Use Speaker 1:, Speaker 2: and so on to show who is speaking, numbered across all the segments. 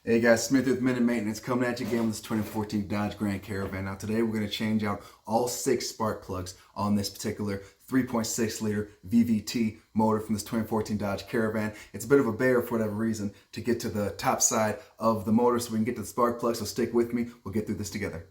Speaker 1: Hey guys, Smith with Minute Maintenance coming at you again with this 2014 Dodge Grand Caravan. Now today we're going to change out all 6 spark plugs on this particular 3.6 liter VVT motor from this 2014 Dodge Caravan. It's a bit of a bear for whatever reason to get to the top side of the motor so we can get to the spark plug, so stick with me, we'll get through this together.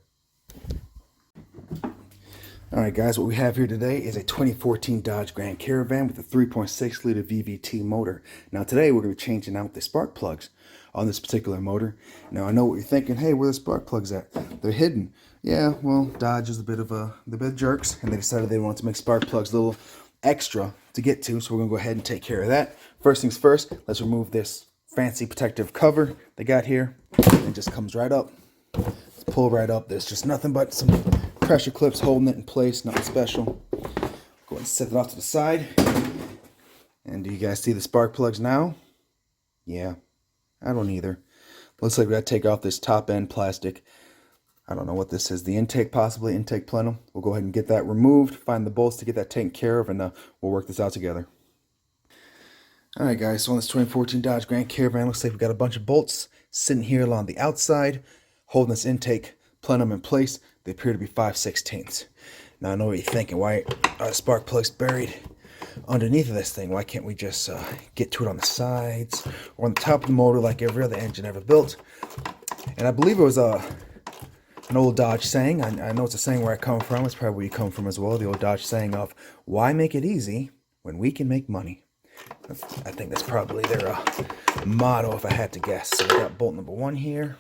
Speaker 1: Alright guys, what we have here today is a 2014 Dodge Grand Caravan with a 3.6 liter VVT motor. Now today we're going to be changing out the spark plugs on this particular motor. Now I know what you're thinking, hey, where are the spark plugs at? They're hidden. Yeah, well, Dodge is the bit jerks, and they decided they wanted to make spark plugs a little extra to get to, so we're going to go ahead and take care of that. First things first, let's remove this fancy protective cover they got here. It just comes right up. Let's pull right up. There's just nothing but some pressure clips holding it in place, nothing special. Go ahead and set it off to the side. And do you guys see the spark plugs now? Yeah, I don't either. Looks like we got to take off this top end plastic. I don't know what this is. The intake, possibly intake plenum. We'll go ahead and get that removed, find the bolts to get that taken care of, and we'll work this out together. Alright guys, so on this 2014 Dodge Grand Caravan, looks like we got a bunch of bolts sitting here along the outside, holding this intake plenum in place. They appear to be 5/16. Now I know what you're thinking, why are the spark plugs buried underneath of this thing? Why can't we just get to it on the sides or on the top of the motor like every other engine ever built? And I believe it was an old Dodge saying. I know it's a saying where I come from. It's probably where you come from as well. The old Dodge saying of, why make it easy when we can make money? I think that's probably their motto if I had to guess. So we got bolt number 1 here.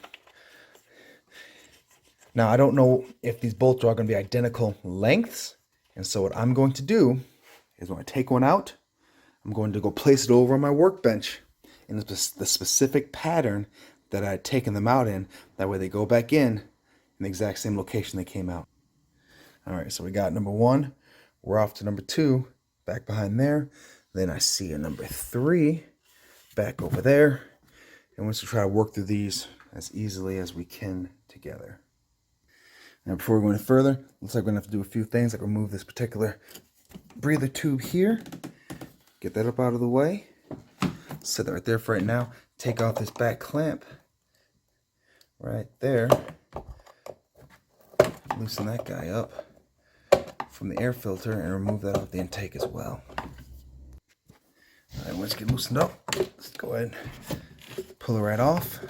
Speaker 1: Now I don't know if these bolts are all going to be identical lengths. And so what I'm going to do is when I take one out, I'm going to go place it over on my workbench in the specific pattern that I had taken them out in. That way they go back in the exact same location they came out. Alright, so we got number 1. We're off to number 2, back behind there. Then I see a number 3 back over there. And we're just going to try to work through these as easily as we can together. Now before we go any further, looks like we're going to have to do a few things, like remove this particular breather tube here. Get that up out of the way. Set that right there for right now. Take off this back clamp right there. Loosen that guy up from the air filter and remove that off the intake as well. Alright, once you get loosened up, let's go ahead and pull it right off.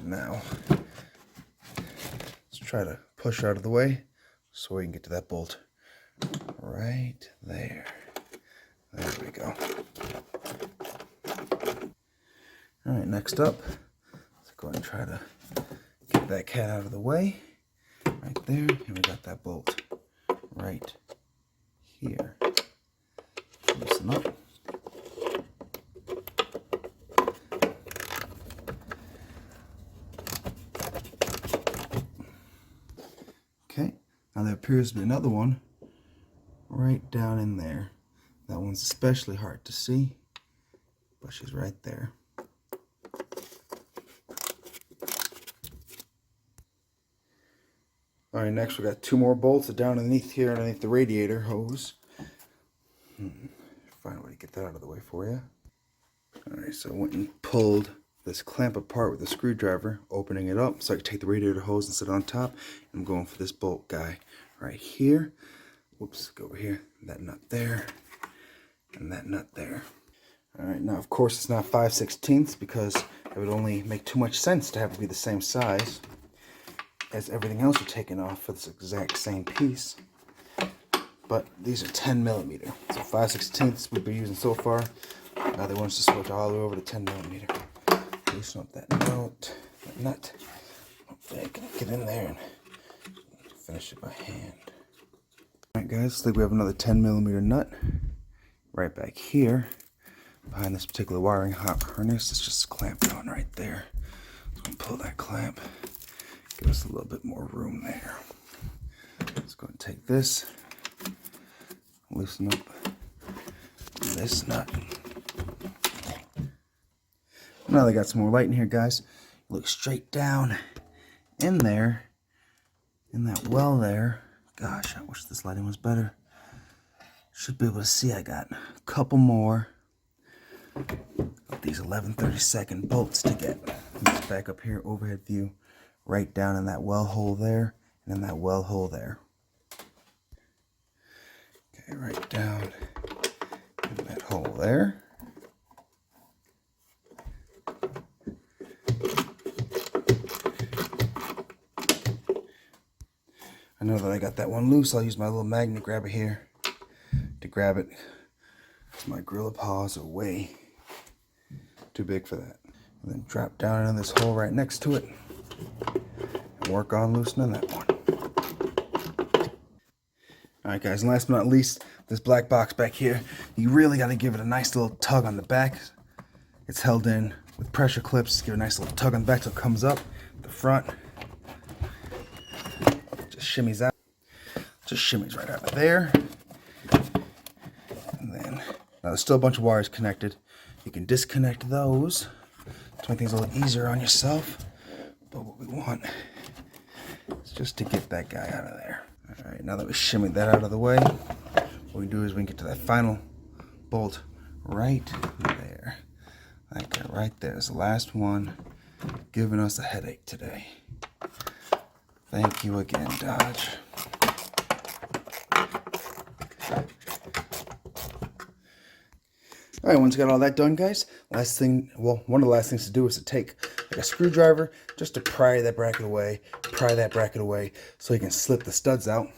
Speaker 1: Now, let's try to push out of the way so we can get to that bolt right there. There we go. Alright, next up, let's go ahead and try to get that cat out of the way. Right there, and we got that bolt right here. Loosen up. Okay, now there appears to be another one right down in there. That one's especially hard to see, but she's right there. Alright, next we got 2 more bolts down underneath here, underneath the radiator hose. Find a way to get that out of the way for you. Alright, so I went and pulled this clamp apart with a screwdriver, opening it up so I can take the radiator hose and sit it on top. I'm going for this bolt guy right here. Whoops, go over here. That nut there, and that nut there. Alright, now of course it's not 5/16 because it would only make too much sense to have it be the same size as everything else we're taking off for this exact same piece. But these are 10 millimeter. So 5/16 we've been using so far. Now they want us to switch all the way over to 10 millimeter. Loosen up that nut. Hopefully I can get in there and finish it by hand. Alright guys, looks like we have another 10 millimeter nut right back here behind this particular wiring harness. It's just clamped on right there. So I'm going to pull that clamp. Give us a little bit more room there. Let's go and take this, loosen up this nut. Now they got some more light in here, guys. Look straight down in there, in that well there. Gosh, I wish this lighting was better. Should be able to see I got a couple more of these 11/32 bolts to get. Let's back up here, overhead view, right down in that well hole there, and in that well hole there. Okay, right down in that hole there. I know that I got that one loose. I'll use my little magnet grabber here to grab it, because my Gorilla paws are way too big for that. And then drop down into this hole right next to it and work on loosening that one. Alright guys, and last but not least, this black box back here, you really got to give it a nice little tug on the back. It's held in with pressure clips. Give it a nice little tug on the back so it comes up the front. Shimmies out, just shimmies right out of there. And then, now there's still a bunch of wires connected. You can disconnect those to make things a little easier on yourself. But what we want is just to get that guy out of there. All right, now that we shimmied that out of the way, what we do is we can get to that final bolt right there. Like that right there is the last one, giving us a headache today. Thank you again, Dodge. All right, once you got all that done, guys, last thing, well, one of the last things to do is to take like a screwdriver just to pry that bracket away, so you can slip the studs out.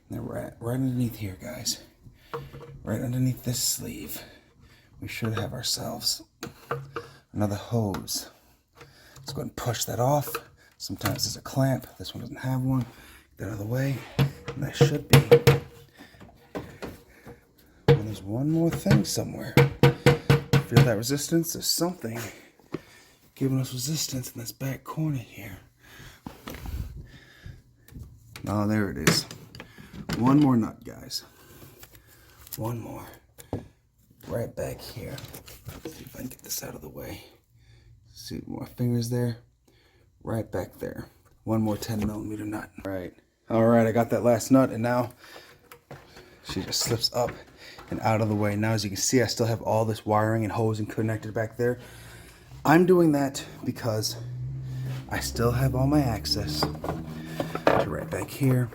Speaker 1: And then right underneath here, guys, right underneath this sleeve, we should have ourselves another hose. Let's go ahead and push that off. Sometimes there's a clamp. This one doesn't have one. Get that out of the way. And that should be. And there's one more thing somewhere. Feel that resistance? There's something giving us resistance in this back corner here. Oh, there it is. One more nut, guys. One more. Right back here. Let's see if I can get this out of the way. See more fingers there. Right back there. One more 10mm nut. All right, I got that last nut, and now she just slips up and out of the way. Now, as you can see, I still have all this wiring and hosing connected back there. I'm doing that because I still have all my access to right back here.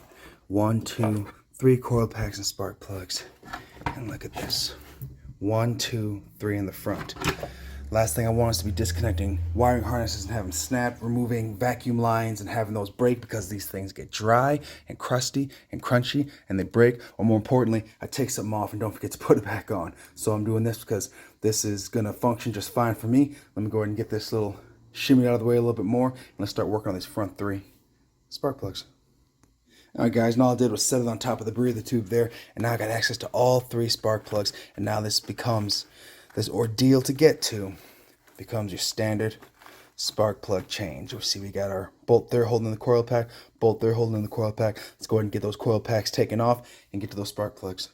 Speaker 1: 1, 2, 3 coil packs and spark plugs. And look at this. 1, 2, 3 in the front. Last thing I want is to be disconnecting wiring harnesses and having snap, removing vacuum lines and having those break, because these things get dry and crusty and crunchy and they break. Or more importantly, I take something off and don't forget to put it back on. So I'm doing this because this is going to function just fine for me. Let me go ahead and get this little shimmy out of the way a little bit more, and let's start working on these front 3 spark plugs. All right, guys, and all I did was set it on top of the breather tube there, and now I got access to all 3 spark plugs, and now this becomes this ordeal to get to. Becomes your standard spark plug change. You'll see we got our bolt there holding the coil pack, bolt there holding the coil pack. Let's go ahead and get those coil packs taken off and get to those spark plugs.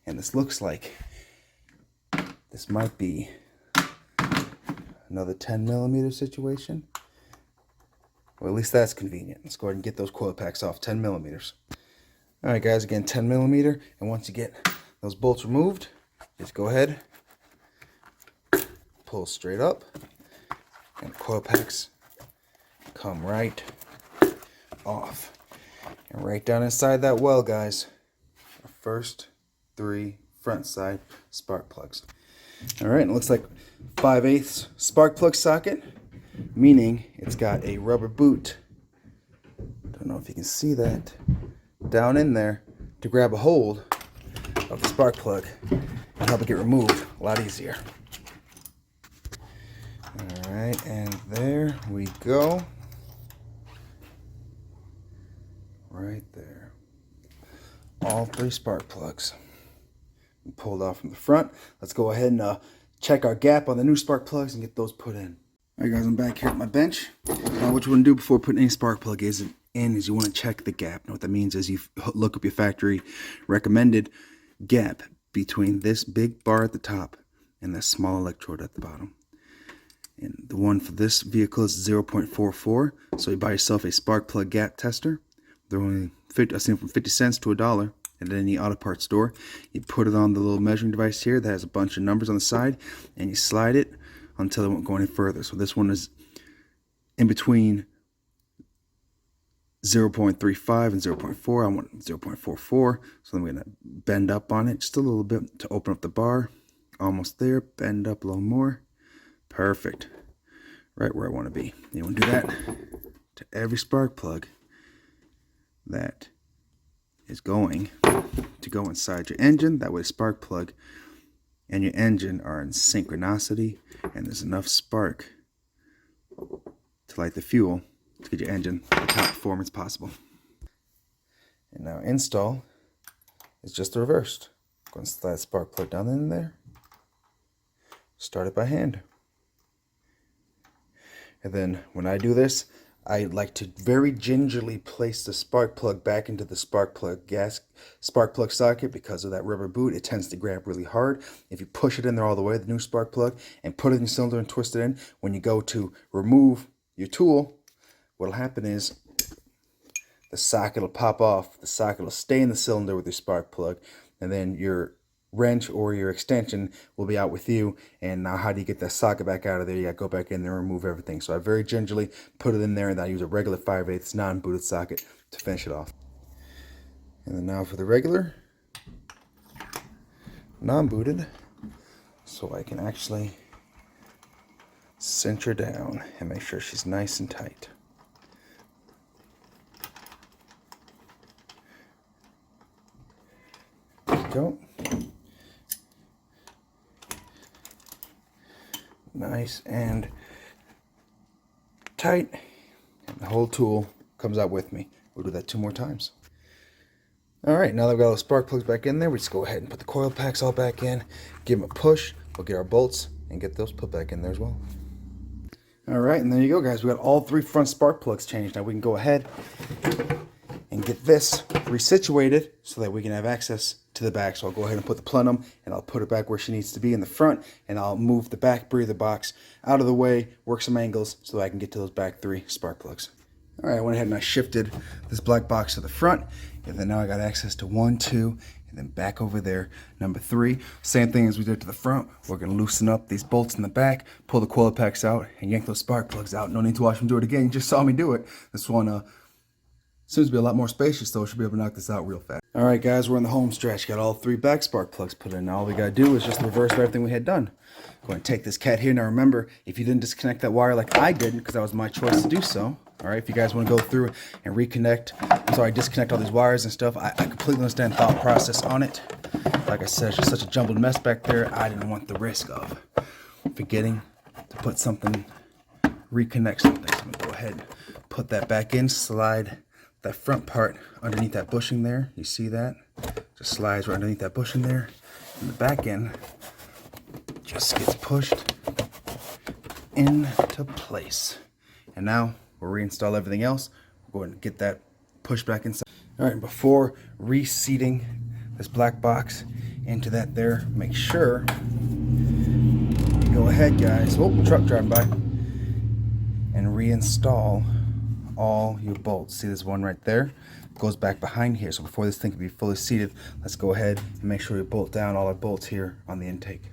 Speaker 1: And this looks like this might be another 10mm situation. Well, at least that's convenient. Let's go ahead and get those coil packs off, 10mm. All right, guys, again, 10mm. And once you get those bolts removed, just go ahead, pull straight up, and the coil packs come right off. And right down inside that well, guys, our first 3 front side spark plugs. All right, and it looks like 5/8 spark plug socket, meaning it's got a rubber boot. Don't know if you can see that down in there to grab a hold of the spark plug and help it get removed a lot easier. All right, and there we go. Right there. All 3 spark plugs pulled off from the front. Let's go ahead and check our gap on the new spark plugs and get those put in. All right, guys, I'm back here at my bench. Now, what you want to do before putting any spark plug is you want to check the gap. And what that means is you look up your factory recommended gap between this big bar at the top and this small electrode at the bottom. And the one for this vehicle is 0.44. So you buy yourself a spark plug gap tester. They're only I've seen them from 50 cents to $1 at any auto parts store. You put it on the little measuring device here that has a bunch of numbers on the side, and you slide it until it won't go any further. So this one is in between 0.35 and 0.4. I want 0.44. So I'm going to bend up on it just a little bit to open up the bar. Almost there. Bend up a little more. Perfect. Right where I want to be. You want to do that to every spark plug that is going to go inside your engine. That way the spark plug and your engine are in synchronicity and there's enough spark to light the fuel to get your engine the top performance possible. And now install is just the reverse. Go and slide the spark plug down in there. Start it by hand. And then when I do this, I like to very gingerly place the spark plug back into the spark plug socket. Because of that rubber boot, it tends to grab really hard. If you push it in there all the way, the new spark plug, and put it in your cylinder and twist it in, when you go to remove your tool, what'll happen is the socket will pop off. The socket will stay in the cylinder with your spark plug, and then your wrench or your extension will be out with you. And now how do you get that socket back out of there? You gotta go back in there and remove everything. So I very gingerly put it in there, and I use a regular 5/8 non-booted socket to finish it off. And then now for the regular non-booted, so I can actually cinch her down and make sure she's nice and tight. There we go. Nice and tight, and the whole tool comes out with me. We'll do that 2 more times. Alright, now that we've got our spark plugs back in there, we just go ahead and put the coil packs all back in, give them a push, we'll get our bolts and get those put back in there as well. Alright, and there you go, guys. We got all 3 front spark plugs changed. Now we can go ahead and get this resituated so that we can have access to the back. So I'll go ahead and put the plenum, and I'll put it back where she needs to be in the front, and I'll move the back breather box out of the way, work some angles so that I can get to those back 3 spark plugs. All right, I went ahead and I shifted this black box to the front, and then now I got access to 1, 2, and then back over there, number 3. Same thing as we did to the front. We're gonna loosen up these bolts in the back, pull the coil packs out, and yank those spark plugs out. No need to watch them do it again. You just saw me do it. This one seems to be a lot more spacious, though. Should be able to knock this out real fast. All right, guys, we're in the home stretch. Got all 3 back spark plugs put in. Now all we gotta do is just reverse everything we had done. Go ahead and take this cat here. Now remember, if you didn't disconnect that wire like I didn't, because that was my choice to do so. All right, if you guys want to go through and disconnect all these wires and stuff, I completely understand the thought process on it. Like I said, it's just such a jumbled mess back there. I didn't want the risk of forgetting to put something, reconnect something. So I'm gonna go ahead and put that back in, slide that front part underneath that bushing there. You see that? Just slides right underneath that bushing there. And the back end just gets pushed into place. And now we'll reinstall everything else. We'll go ahead and get that pushed back inside. All right, before reseating this black box into that there, make sure you go ahead, guys. Oh, truck driving by. And reinstall all your bolts. See this one right there? Goes back behind here. So before this thing can be fully seated, let's go ahead and make sure we bolt down all our bolts here on the intake.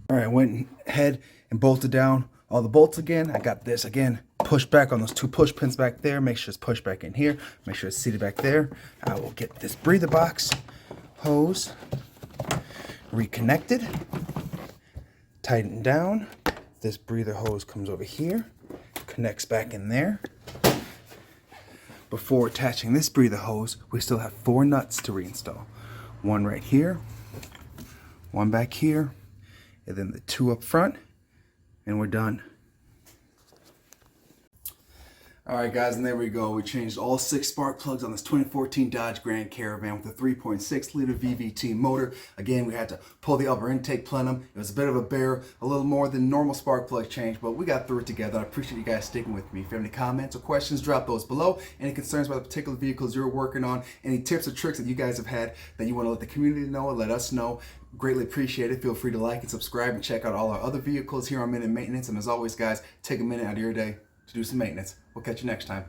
Speaker 1: All right, I went ahead and bolted down all the bolts again. I got this again pushed back on those 2 push pins back there. Make sure it's pushed back in here. Make sure it's seated back there. I will get this breather box hose reconnected, tightened down. This breather hose comes over here, connects back in there. Before attaching this breather hose, we still have 4 nuts to reinstall. 1 right here, 1 back here, and then the 2 up front, and we're done. All right, guys, and there we go. We changed all 6 spark plugs on this 2014 Dodge Grand Caravan with a 3.6 liter VVT motor. Again, we had to pull the upper intake plenum. It was a bit of a bear, a little more than normal spark plug change, but we got through it together. I appreciate you guys sticking with me. If you have any comments or questions, drop those below. Any concerns about the particular vehicles you're working on, any tips or tricks that you guys have had that you want to let the community know or let us know, greatly appreciate it. Feel free to like and subscribe and check out all our other vehicles here on Minute Maintenance. And as always, guys, take a minute out of your day to do some maintenance. We'll catch you next time.